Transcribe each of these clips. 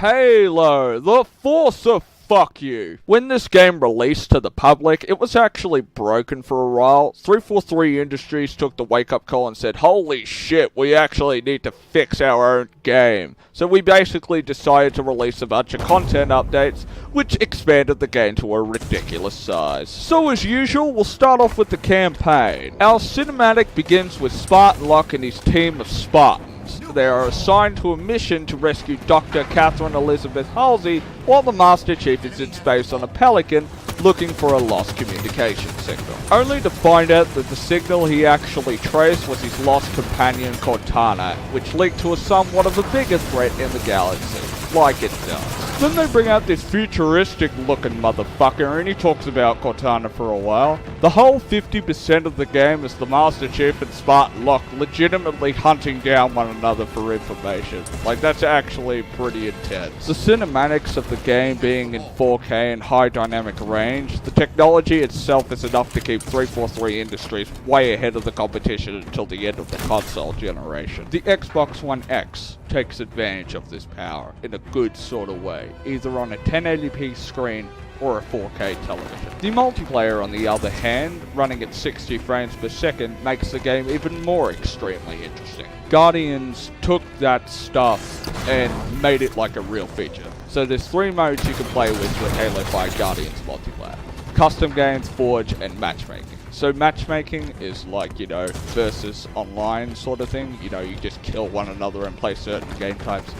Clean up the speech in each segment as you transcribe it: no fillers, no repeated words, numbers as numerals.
Halo, the Force of fuck you. When this game released to the public, it was actually broken for a while. 343 Industries took the wake-up call and said, holy shit, we actually need to fix our own game. So we basically decided to release a bunch of content updates, which expanded the game to a ridiculous size. So as usual, we'll start off with the campaign. Our cinematic begins with Spartan Locke and his team of Spartans. They are assigned to a mission to rescue Dr. Catherine Elizabeth Halsey while the Master Chief is in space on a Pelican looking for a lost communication signal. Only to find out that the signal he actually traced was his lost companion Cortana, which linked to a somewhat of a bigger threat in the galaxy, like it does. Then they bring out this futuristic looking motherfucker and he talks about Cortana for a while. The whole 50% of the game is the Master Chief and Spartan Locke legitimately hunting down one another for information. Like, that's actually pretty intense. The cinematics of the game being in 4K and high dynamic range, the technology itself is enough to keep 343 Industries way ahead of the competition until the end of the console generation. The Xbox One X takes advantage of this power in a good sort of way, either on a 1080p screen or a 4K television. The multiplayer, on the other hand, running at 60 frames per second, makes the game even more extremely interesting. Guardians took that stuff and made it like a real feature. So there's 3 modes you can play with Halo 5 Guardians multiplayer: custom games, Forge, and matchmaking. So matchmaking is like, you know, versus online sort of thing. You know, you just kill one another and play certain game types.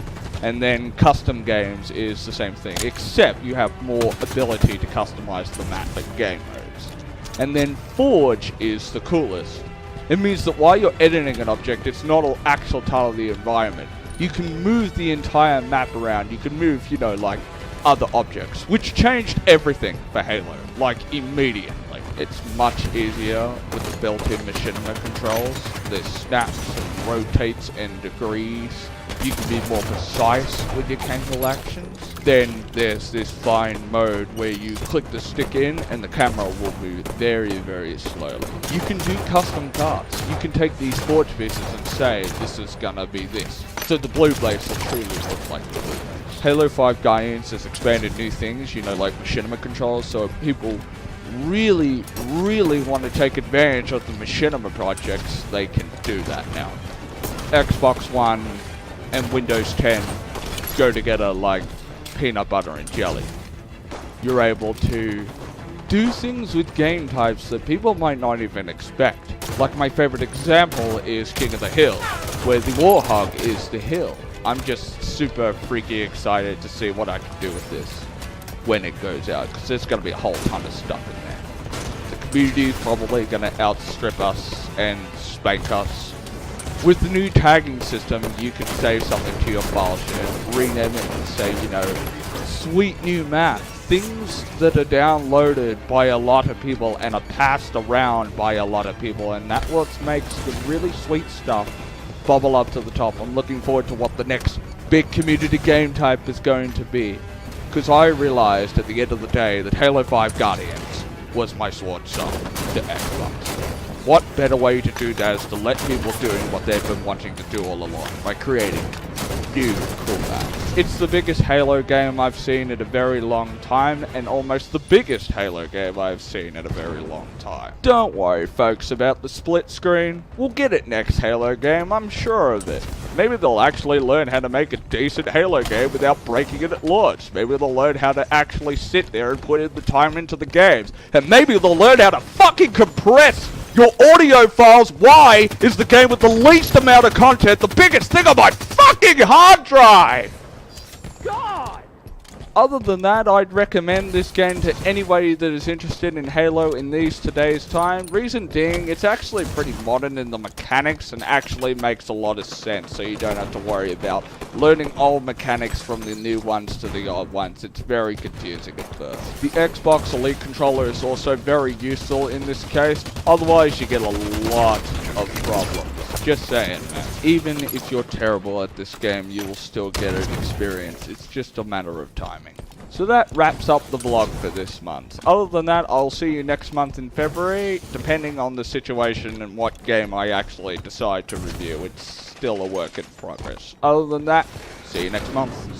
And then custom games is the same thing, except you have more ability to customize the map and game modes. And then Forge is the coolest. It means that while you're editing an object, it's not an actual part of the environment. You can move the entire map around. You can move, you know, like other objects, which changed everything for Halo, like immediately. It's much easier with the built-in machinima controls. There's snaps and rotates and degrees. You can be more precise with your casual actions. Then there's this fine mode where you click the stick in and the camera will move very, very slowly. You can do custom cards. You can take these forge pieces and say, this is gonna be this. So the blue blades will truly look like the blue blades. Halo 5 Guardians has expanded new things, you know, like machinima controls, so people really want to take advantage of the machinima projects, they can do that now. Xbox One and Windows 10 go together like peanut butter and jelly. You're able to do things with game types that people might not even expect. Like my favorite example is King of the Hill, where the Warhog is the hill. I'm just super freaky excited to see what I can do with this when it goes out, because there's going to be a whole ton of stuff in there. The community is probably going to outstrip us and spank us. With the new tagging system, you can save something to your file share, rename it and say, you know, sweet new map. Things that are downloaded by a lot of people and are passed around by a lot of people, and that's what makes the really sweet stuff bubble up to the top. I'm looking forward to what the next big community game type is going to be, because I realized at the end of the day that Halo 5 Guardians was my sword song to Xbox. What better way to do that is to let people doing what they've been wanting to do all along, by creating new cool maps. It's the biggest Halo game I've seen in a very long time, and almost the biggest Halo game I've seen in a very long time. Don't worry folks about the split screen. We'll get it next Halo game, I'm sure of it. Maybe they'll actually learn how to make a decent Halo game without breaking it at launch. Maybe they'll learn how to actually sit there and put in the time into the games. And maybe they'll learn how to fucking compress your audio files. Why is the game with the least amount of content the biggest thing on my fucking hard drive? God! Other than that, I'd recommend this game to anybody that is interested in Halo in today's time. Reason being, it's actually pretty modern in the mechanics and actually makes a lot of sense, so you don't have to worry about learning old mechanics from the new ones to the old ones. It's very confusing at first. The Xbox Elite controller is also very useful in this case, otherwise you get a lot of problems. Just saying, man. Even if you're terrible at this game, you will still get an experience. It's just a matter of timing. So that wraps up the vlog for this month. Other than that, I'll see you next month in February, depending on the situation and what game I actually decide to review. It's still a work in progress. Other than that, see you next month. See